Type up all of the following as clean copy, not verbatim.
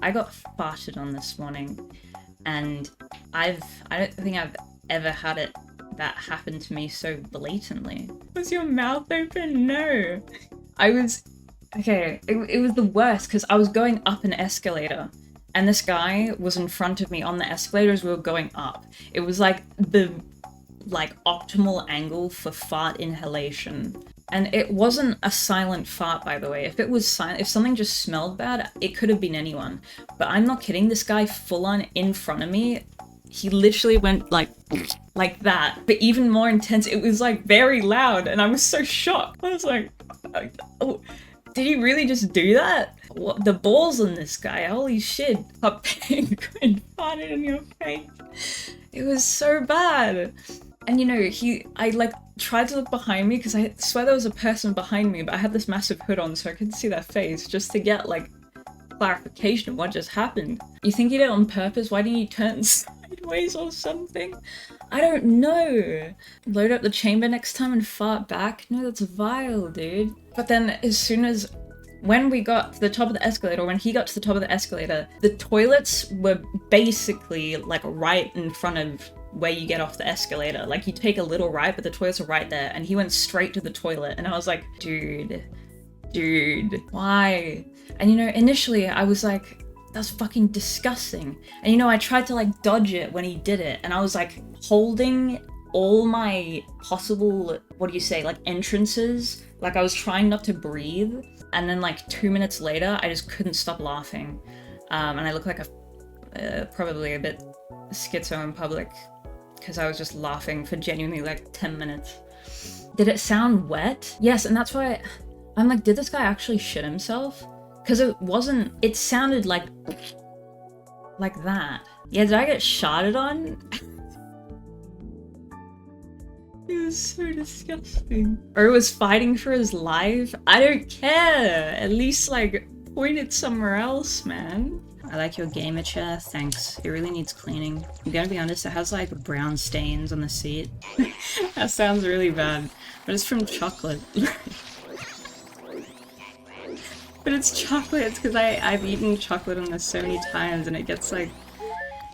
I got farted on this morning, and I don't think I've ever had it that happen to me so blatantly. Was your mouth open? No. Okay, it was the worst because I was going up an escalator and this guy was in front of me on the escalator as we were going up. It was like the optimal angle for fart inhalation. And it wasn't a silent fart, by the way. If it was silent, if something just smelled bad, it could have been anyone. But I'm not kidding, this guy full on in front of me, he literally went like that. But even more intense, it was like very loud and I was so shocked. I was like, oh, did he really just do that? What, the balls on this guy, holy shit. A penguin farted in your face. It was so bad. And you know, I like tried to look behind me because I swear there was a person behind me, but I had this massive hood on so I couldn't see their face just to get like clarification of what just happened. You think he did it on purpose? Why didn't you turn sideways or something? I don't know. Load up the chamber next time and fart back? No, that's vile, dude. But then as soon as when we got to the top of the escalator, when he got to the top of the escalator, the toilets were basically like right in front of where you get off the escalator. Like you take a little right, but the toilets are right there. And he went straight to the toilet. And I was like, dude, why? And you know, initially I was like, that's fucking disgusting. And you know, I tried to like dodge it when he did it. And I was like holding all my possible, what do you say, like entrances. Like I was trying not to breathe. And then like 2 minutes later, I just couldn't stop laughing. And I looked like probably a bit schizo in public because I was just laughing for genuinely like 10 minutes. Did it sound wet? Yes, and that's why I'm like, did this guy actually shit himself? Because it sounded like that. Yeah, did I get shotted on? It was so disgusting. Or it was fighting for his life? I don't care! At least like, point it somewhere else, man. I like your gamer chair, thanks. It really needs cleaning. I'm gonna be honest, it has like brown stains on the seat. That sounds really bad, but it's from chocolate. But it's chocolate, it's because I've eaten chocolate on this so many times and it gets like...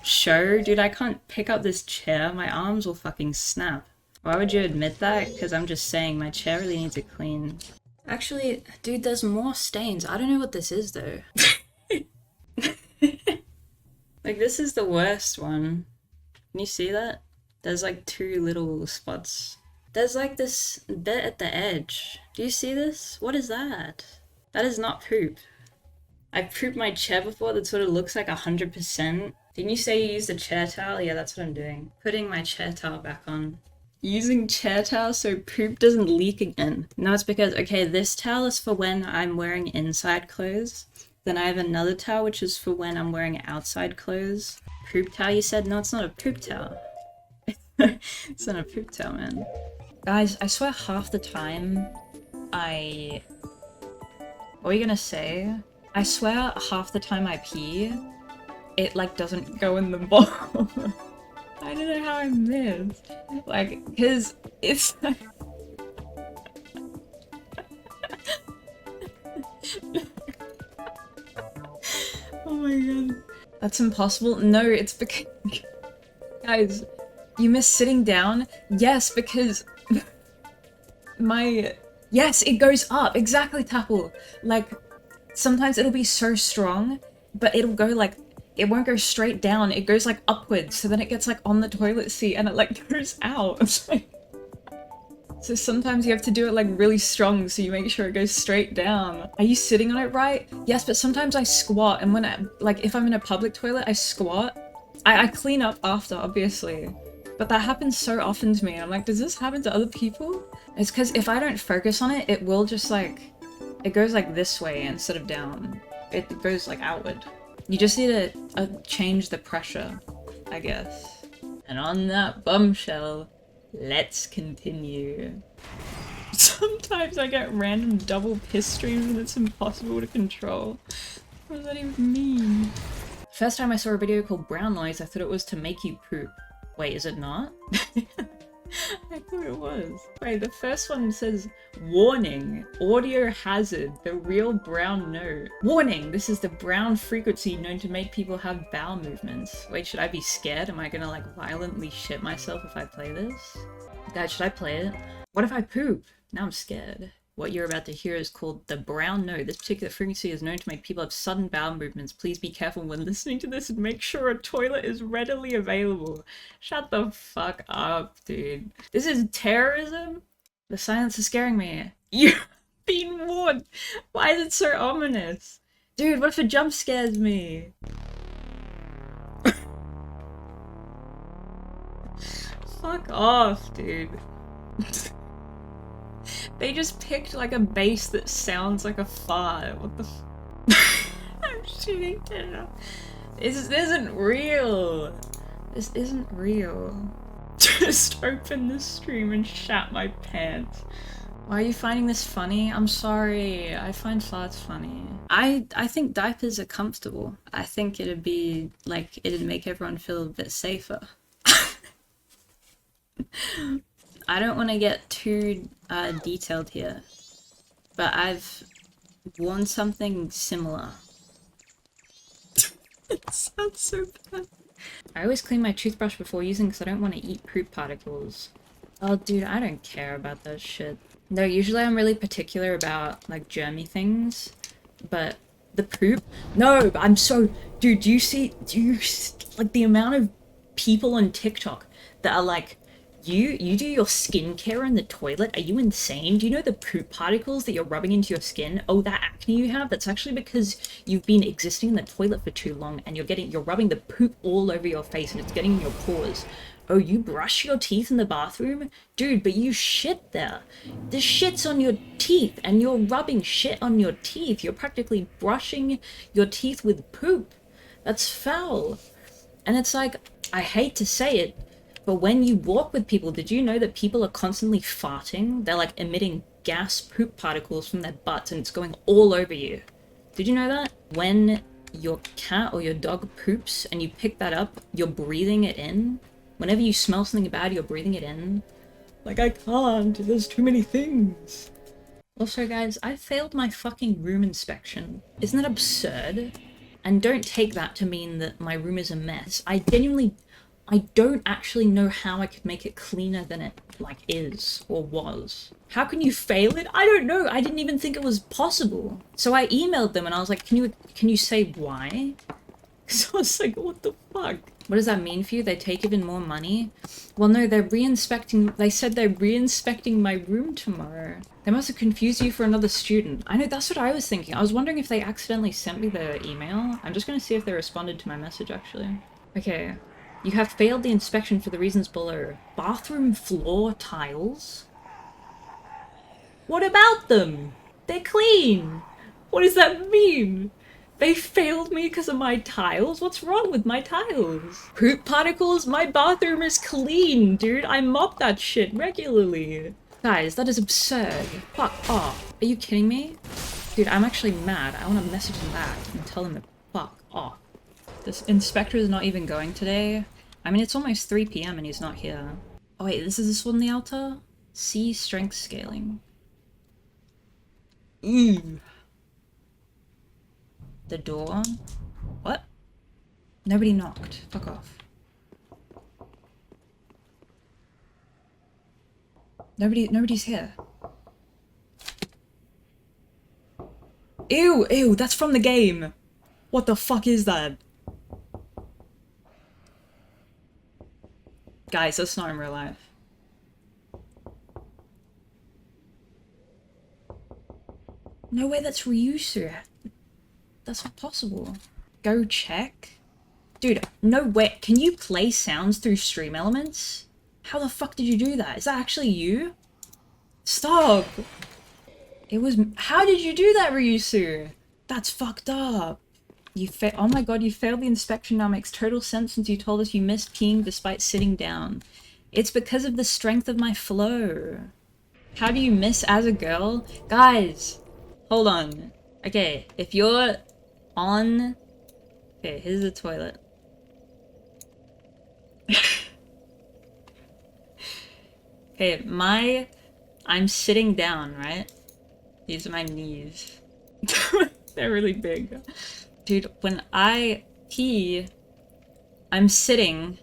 Dude, I can't pick up this chair, my arms will fucking snap. Why would you admit that? Because I'm just saying my chair really needs a clean. Actually, dude, there's more stains. I don't know what this is though. Like, this is the worst one. Can you see that? There's like 2 little spots. There's like this bit at the edge. Do you see this? What is that? That is not poop. I've pooped my chair before that sort of looks like 100%. Didn't you say you used a chair towel? Yeah, that's what I'm doing. Putting my chair towel back on. Using chair towel so poop doesn't leak again. No, it's because, okay, this towel is for when I'm wearing inside clothes. Then I have another towel which is for when I'm wearing outside clothes. Poop towel, you said? No, it's not a poop towel. It's not a poop towel, man. Guys, I swear half the time What were you gonna say? I swear half the time I pee, it like doesn't go in the bowl. I don't know how I missed. Like, cause it's like... Oh my god. That's impossible? No, it's because... Guys, you miss sitting down? Yes, because... Yes, it goes up! Exactly, Tapple! Like, sometimes it'll be so strong, but it'll go like... It won't go straight down, it goes like upwards, so then it gets like on the toilet seat and it like goes out. It's like... So sometimes you have to do it like really strong so you make sure it goes straight down. Are you sitting on it right? Yes, but sometimes I squat, and when if I'm in a public toilet, I squat. I clean up after, obviously. But that happens so often to me, and I'm like, does this happen to other people? It's because if I don't focus on it, it will just like... It goes like this way instead of down. It goes like outward. You just need to change the pressure, I guess. And on that bombshell, let's continue. Sometimes I get random double piss streams and it's impossible to control. What does that even mean? First time I saw a video called Brown Noise, I thought it was to make you poop. Wait, is it not? I thought it was. Wait, the first one says, warning, audio hazard, the real brown note. Warning, this is the brown frequency known to make people have bowel movements. Wait, should I be scared? Am I gonna like violently shit myself if I play this? Guys, should I play it? What if I poop? Now I'm scared. What you're about to hear is called the brown note. This particular frequency is known to make people have sudden bowel movements. Please be careful when listening to this and make sure a toilet is readily available. Shut the fuck up, dude. This is terrorism? The silence is scaring me. You've been warned. Why is it so ominous? Dude, what if it jump scares me? Fuck off, dude. They just picked like a bass that sounds like a fart. What the I'm shooting it. This isn't real. This isn't real. Just open the stream and shat my pants. Why are you finding this funny? I'm sorry. I find farts funny. I think diapers are comfortable. I think it'd be like it'd make everyone feel a bit safer. I don't want to get too detailed here, but I've worn something similar. It sounds so bad. I always clean my toothbrush before using because I don't want to eat poop particles. Oh dude, I don't care about that shit. No, usually I'm really particular about like germy things, but the poop? No, I'm so... Dude, do you like the amount of people on TikTok that are like, you do your skincare in the toilet? Are you insane? Do you know the poop particles that you're rubbing into your skin? Oh, that acne you have? That's actually because you've been existing in the toilet for too long and you're rubbing the poop all over your face and it's getting in your pores. Oh, you brush your teeth in the bathroom? Dude, but you shit there. The shit's on your teeth and you're rubbing shit on your teeth. You're practically brushing your teeth with poop. That's foul. And it's like, I hate to say it, but when you walk with people, did you know that people are constantly farting? They're like emitting gas poop particles from their butts and it's going all over you. Did you know that? When your cat or your dog poops and you pick that up, you're breathing it in. Whenever you smell something bad, you're breathing it in. Like, I can't, there's too many things. Also, guys, I failed my fucking room inspection. Isn't that absurd? And don't take that to mean that my room is a mess. I don't actually know how I could make it cleaner than it, like, is or was. How can you fail it? I don't know. I didn't even think it was possible. So I emailed them and I was like, can you say why? Because I was like, what the fuck? What does that mean for you? They take even more money? Well, no, they said they're re-inspecting my room tomorrow. They must have confused you for another student. I know, that's what I was thinking. I was wondering if they accidentally sent me the email. I'm just gonna see if they responded to my message, actually. Okay. You have failed the inspection for the reasons below. Bathroom floor tiles? What about them? They're clean. What does that mean? They failed me because of my tiles? What's wrong with my tiles? Poop particles? My bathroom is clean, dude. I mop that shit regularly. Guys, that is absurd. Fuck off. Are you kidding me? Dude, I'm actually mad. I want to message him back and tell him to fuck off. This inspector is not even going today. I mean, it's almost 3 PM and he's not here. Oh wait, is this one the altar? C strength scaling. Ooh. The door? What? Nobody knocked. Fuck off. Nobody's here. Ew, that's from the game. What the fuck is that? Guys, that's not in real life. No way, that's Ryusu. That's not possible. Go check? Dude, no way. Can you play sounds through stream elements? How the fuck did you do that? Is that actually you? Stop! It was- How did you do that, Ryusu? That's fucked up. Oh my god, you failed the inspection now. Makes total sense since you told us you missed peeing despite sitting down. It's because of the strength of my flow. How do you miss as a girl? Guys, hold on. Okay, if you're on... Okay, here's the toilet. Okay, I'm sitting down, right? These are my knees. They're really big. Dude, when I pee, I'm sitting,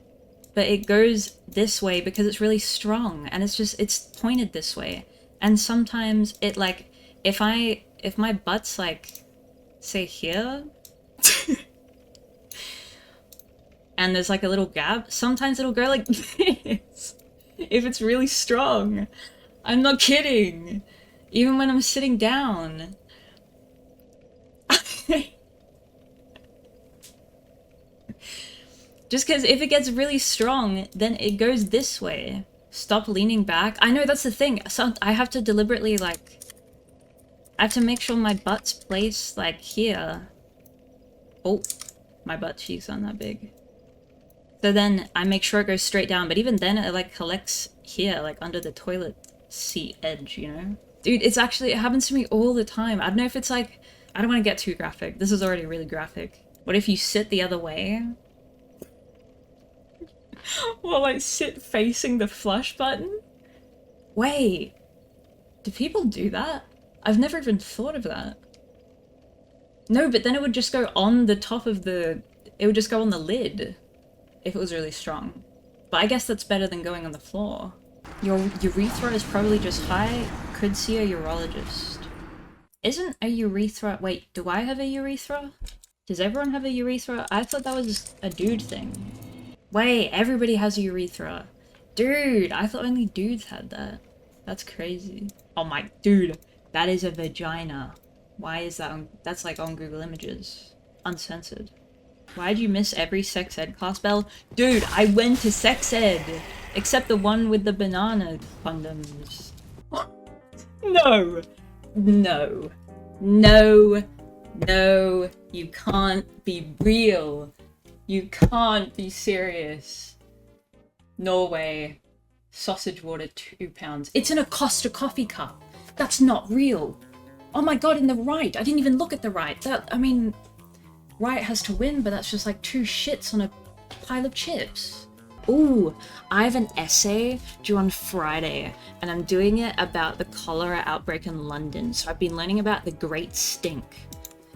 but it goes this way because it's really strong, and it's pointed this way. And sometimes it like, if my butt's like, say here, and there's like a little gap, sometimes it'll go like this. If it's really strong. I'm not kidding. Even when I'm sitting down. Just because if it gets really strong, then it goes this way. Stop leaning back. I know, that's the thing. So I have to deliberately, like... I have to make sure my butt's placed, like, here. Oh, my butt cheeks aren't that big. So then I make sure it goes straight down, but even then it, like, collects here, like, under the toilet seat edge, you know? Dude, it happens to me all the time. I don't know if it's, like... I don't want to get too graphic. This is already really graphic. What if you sit the other way? Well, like, sit facing the flush button? Wait. Do people do that? I've never even thought of that. No, but then it would just go on the top of the... It would just go on the lid. If it was really strong. But I guess that's better than going on the floor. Your urethra is probably just high. Could see a urologist. Isn't a urethra... Wait, do I have a urethra? Does everyone have a urethra? I thought that was a dude thing. Wait, everybody has a urethra. Dude, I thought only dudes had that. That's crazy. Oh my... Dude, that is a vagina. Why is that on... That's like on Google Images. Uncensored. Why'd you miss every sex ed class, Belle? Dude, I went to sex ed! Except the one with the banana condoms. No! No. No. No. You can't be real. You can't be serious. Norway. Sausage water, £2. It's in a Costa coffee cup. That's not real. Oh my god, in the right. I didn't even look at the right. I mean, right has to win, but that's just like 2 shits on a pile of chips. Ooh, I have an essay due on Friday, and I'm doing it about the cholera outbreak in London. So I've been learning about the Great Stink.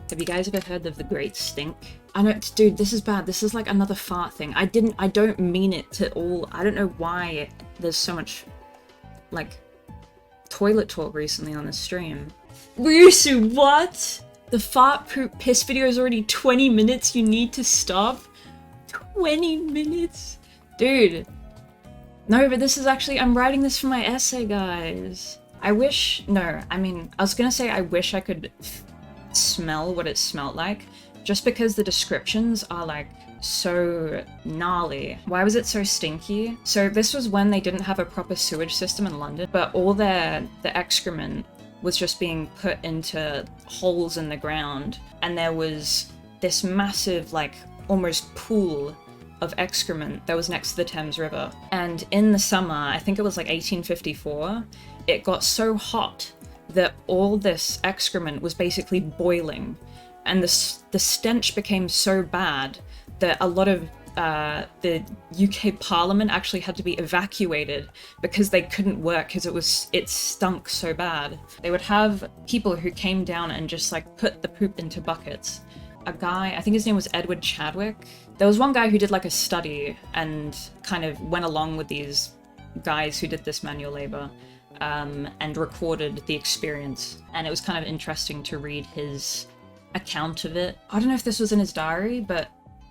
Have you guys ever heard of the Great Stink? I know, dude, this is bad. This is like another fart thing. I don't mean it to all. I don't know why there's so much, like, toilet talk recently on the stream. Ryusu, what? The fart poop piss video is already 20 minutes. You need to stop? 20 minutes? Dude. No, but this is actually, I'm writing this for my essay, guys. I wish was gonna say I wish I could smell what it smelled like, just because the descriptions are like so gnarly. Why was it so stinky? So this was when they didn't have a proper sewage system in London, but all the excrement was just being put into holes in the ground, and there was this massive, like, almost pool of excrement that was next to the Thames River. And in the summer, I think it was like 1854, it got so hot that all this excrement was basically boiling, and the stench became so bad that a lot of the UK Parliament actually had to be evacuated because they couldn't work because it stunk so bad. They would have people who came down and just like put the poop into buckets. A guy, I think his name was Edward Chadwick. There was one guy who did like a study and kind of went along with these guys who did this manual labor and recorded the experience. And it was kind of interesting to read his account of it. I don't know if this was in his diary, but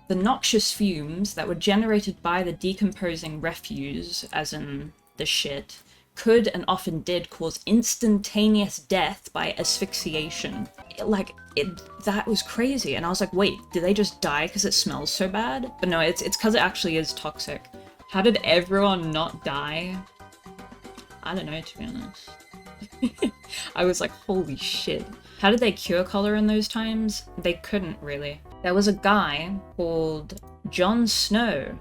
the noxious fumes that were generated by the decomposing refuse, as in the shit, could and often did cause instantaneous death by asphyxiation. That was crazy. And I was like, wait, did they just die because it smells so bad? But no, it's because it actually is toxic. How did everyone not die? I don't know, to be honest. I was like, holy shit. How did they cure cholera in those times? They couldn't, really. There was a guy called John Snow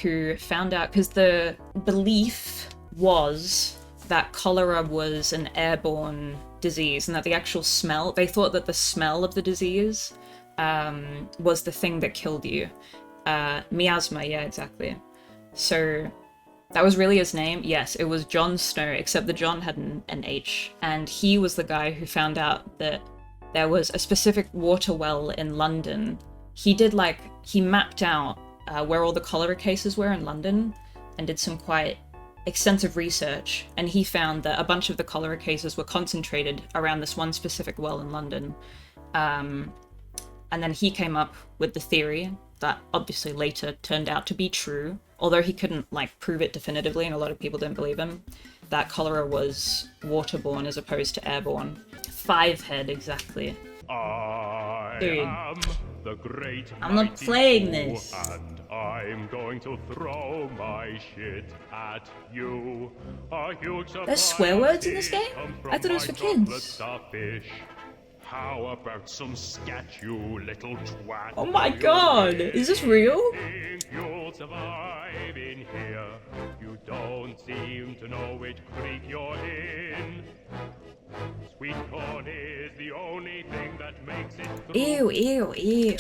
who found out, because the belief was that cholera was an airborne disease and that the actual smell, they thought that the smell of the disease was the thing that killed you. Miasma, yeah, exactly. So That was really his name? Yes, it was Jon Snow, except the John had an H. And he was the guy who found out that there was a specific water well in London. He did he mapped out where all the cholera cases were in London and did some quite extensive research. And he found that a bunch of the cholera cases were concentrated around this one specific well in London. And then he came up with the theory that obviously later turned out to be true, although he couldn't prove it definitively, and a lot of people didn't believe him, that cholera was waterborne as opposed to airborne. 5-head, exactly. Dude, the great I'm not playing this. And I'm going to throw my shit at you. There's swear words in this game? I thought it was for kids. How about some scat, you little twat? Oh my god, is this real? Think you'll survive in here? You don't seem to know which creek you're in. Sweet corn is the only thing that makes it through. Ew, ew, ew.